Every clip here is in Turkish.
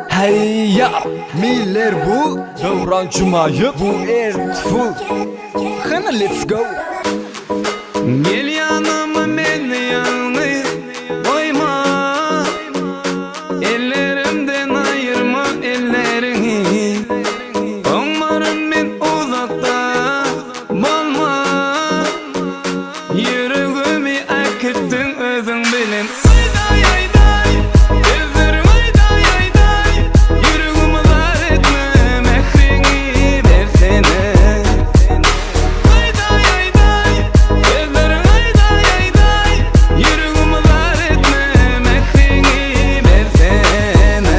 Hey ya, Miller bu, Devran Cumayip, bu Ertuğrul. Hana let's go. Gel yanıma men yanı koyma, ellerimden ayırma ellerini. Onların ben uzakta bulma, yüreğimi akıttın özün bilin. Ayday ayday, gözlerim ayday ayday, yüreğimi dar etme, mehrini versene. Ayday ayday, gözlerim ayday ayday, yüreğimi dar etme, mehrini versene.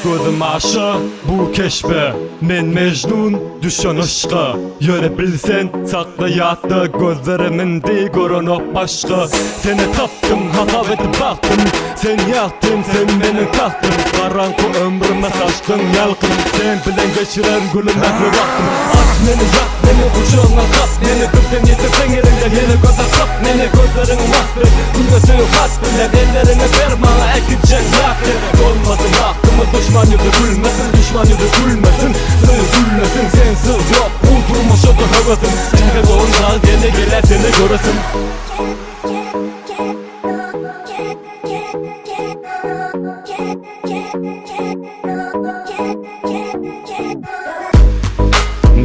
gözüm aşı bu keşfe. Men Mecnun düşen aşka. Yöre bilsen saklayattı gözlerimin de görünüp başka. Seni taptım, hata edip baktım. Sen yaktın, sen beni taktın. Karanlık ömrüme saçtın yalkın. Sen bilen geçiren gülüme bir baktım. At beni, yak beni, kucağına kap beni. Birden yetirsen elinden yeni göze kap beni. Gözlerin mahvet, günde suyu kat bile. Ellerine ver bana ekipçek yaktı. Olmasın hakkımı düşman yüzü gülmesin. Düşman yüzü gülmesin, suyu gülmesin. Sensiz yok, uydurmuş o da hevesin. Çeke doğunca gene gelir seni göresin.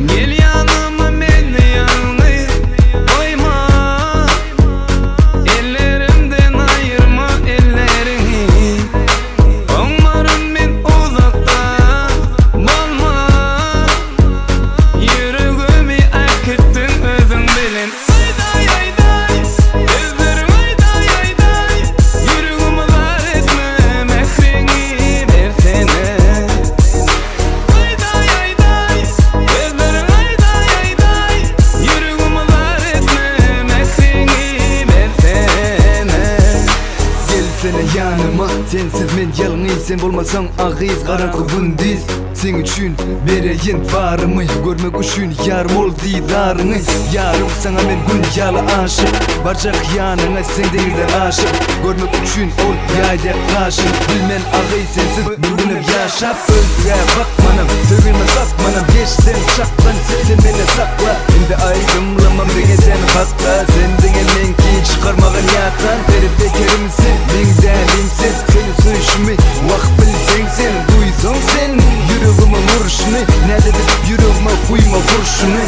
Gel yanıma men yanı koyma, ellerimden ayırma ellerini. Onların ben uzakta bulma, yüreğimi akıttın özün bilin. Ayday ayday, gözlerim ayday ayday, yüreğimi dar etme, mehrini versene. Ayday ayday, gözlerim ayday ayday, yüreğimi dar etme, mehrini versene. Gelsene yanıma, sensiz men yalnız. Sen bolmasan ağız karanlık gündüz. Sen üçün vereyin varımı, görmek üçün yarım ol didarını. Yarım sana men gün yalı aşık, barcak yanına sen denizden aşık. Görmek üçün ol yayda karşı, bilmen ağız sensiz bir günüm yaşap. Özgüre bakmanım, sevgilme sakmanım. Geçsen çaklan, sen beni sakla. Şimdi ayrımlamam beni sen hakla. Sen denen ki çıkarmağın yatan. Verip bekerimsin, ben delimsin. Seni suyuşumu, vak bilsen sen. Duysan sen, yüreğime vuruşunu. Ne dedik yüreğime kuyma kurşunu.